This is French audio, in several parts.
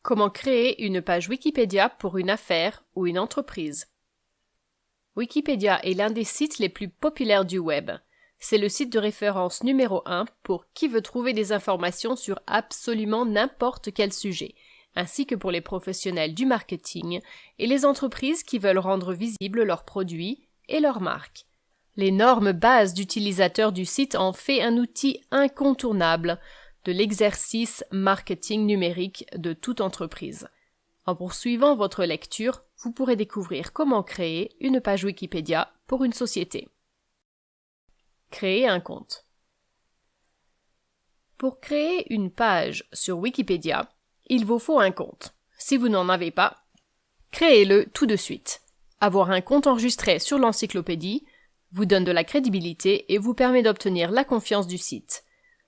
Comment créer une page Wikipédia pour une affaire ou une entreprise? Wikipédia est l'un des sites les plus populaires du web. C'est le site de référence numéro 1 pour qui veut trouver des informations sur absolument n'importe quel sujet, ainsi que pour les professionnels du marketing et les entreprises qui veulent rendre visibles leurs produits et leurs marques. L'énorme base d'utilisateurs du site en fait un outil incontournable de l'exercice marketing numérique de toute entreprise. En poursuivant votre lecture, vous pourrez découvrir comment créer une page Wikipédia pour une société. Créer un compte. Pour créer une page sur Wikipédia, il vous faut un compte. Si vous n'en avez pas, créez-le tout de suite. Avoir un compte enregistré sur l'encyclopédie vous donne de la crédibilité et vous permet d'obtenir la confiance du site.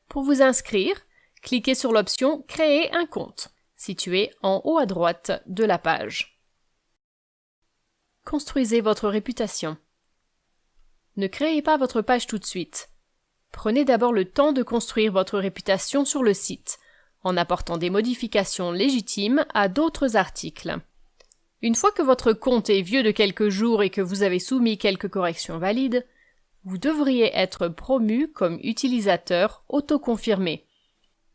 Pour vous inscrire, cliquez sur l'option « Créer un compte » située en haut à droite de la page. Construisez votre réputation. Ne créez pas votre page tout de suite. Prenez d'abord le temps de construire votre réputation sur le site, en apportant des modifications légitimes à d'autres articles. Une fois que votre compte est vieux de quelques jours et que vous avez soumis quelques corrections valides, vous devriez être promu comme utilisateur autoconfirmé,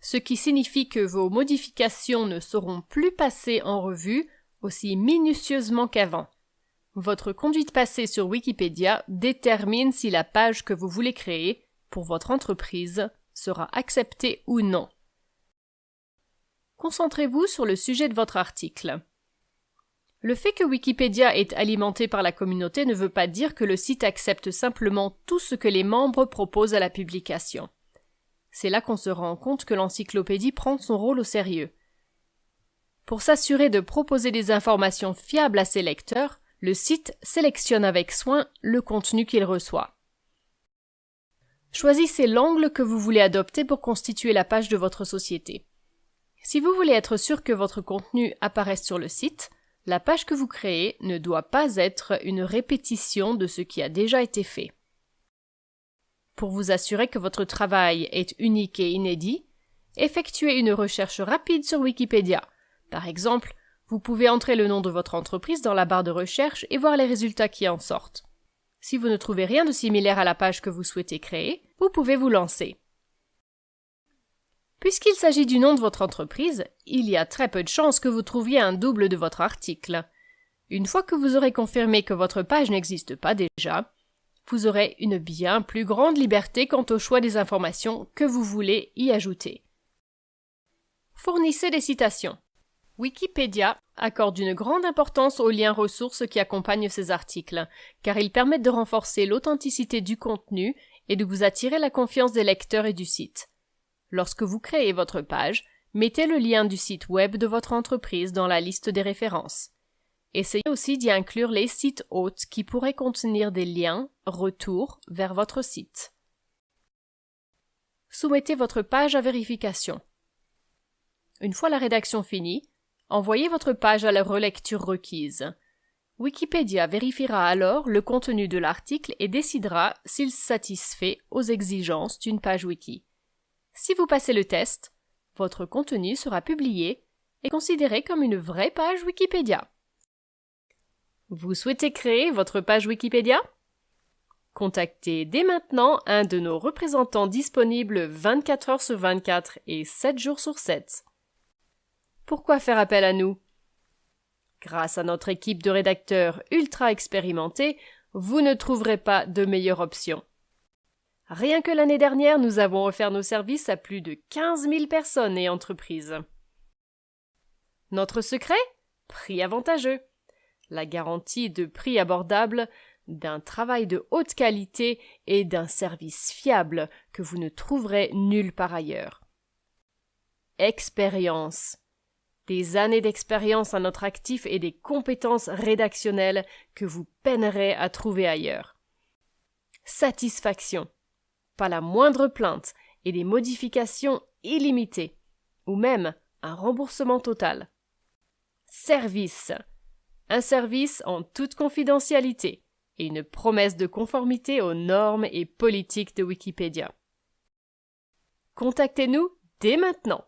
ce qui signifie que vos modifications ne seront plus passées en revue aussi minutieusement qu'avant. Votre conduite passée sur Wikipédia détermine si la page que vous voulez créer pour votre entreprise sera acceptée ou non. Concentrez-vous sur le sujet de votre article. Le fait que Wikipédia est alimenté par la communauté ne veut pas dire que le site accepte simplement tout ce que les membres proposent à la publication. C'est là qu'on se rend compte que l'encyclopédie prend son rôle au sérieux. Pour s'assurer de proposer des informations fiables à ses lecteurs, le site sélectionne avec soin le contenu qu'il reçoit. Choisissez l'angle que vous voulez adopter pour constituer la page de votre société. Si vous voulez être sûr que votre contenu apparaisse sur le site, la page que vous créez ne doit pas être une répétition de ce qui a déjà été fait. Pour vous assurer que votre travail est unique et inédit, effectuez une recherche rapide sur Wikipédia. Par exemple, vous pouvez entrer le nom de votre entreprise dans la barre de recherche et voir les résultats qui en sortent. Si vous ne trouvez rien de similaire à la page que vous souhaitez créer, vous pouvez vous lancer. Puisqu'il s'agit du nom de votre entreprise, il y a très peu de chances que vous trouviez un double de votre article. Une fois que vous aurez confirmé que votre page n'existe pas déjà, vous aurez une bien plus grande liberté quant au choix des informations que vous voulez y ajouter. Fournissez des citations. Wikipédia accorde une grande importance aux liens ressources qui accompagnent ces articles, car ils permettent de renforcer l'authenticité du contenu et de vous attirer la confiance des lecteurs et du site. Lorsque vous créez votre page, mettez le lien du site web de votre entreprise dans la liste des références. Essayez aussi d'y inclure les sites hôtes qui pourraient contenir des liens, retours vers votre site. Soumettez votre page à vérification. Une fois la rédaction finie, envoyez votre page à la relecture requise. Wikipédia vérifiera alors le contenu de l'article et décidera s'il satisfait aux exigences d'une page wiki. Si vous passez le test, votre contenu sera publié et considéré comme une vraie page Wikipédia. Vous souhaitez créer votre page Wikipédia? Contactez dès maintenant un de nos représentants disponibles 24 heures sur 24 et 7 jours sur 7. Pourquoi faire appel à nous? Grâce à notre équipe de rédacteurs ultra expérimentés, vous ne trouverez pas de meilleure option. Rien que l'année dernière, nous avons offert nos services à plus de 15 000 personnes et entreprises. Notre secret? Prix avantageux. La garantie de prix abordable, d'un travail de haute qualité et d'un service fiable que vous ne trouverez nulle part ailleurs. Expérience. Des années d'expérience à notre actif et des compétences rédactionnelles que vous peinerez à trouver ailleurs. Satisfaction. Pas la moindre plainte et des modifications illimitées, ou même un remboursement total. Service. Un service en toute confidentialité et une promesse de conformité aux normes et politiques de Wikipédia. Contactez-nous dès maintenant.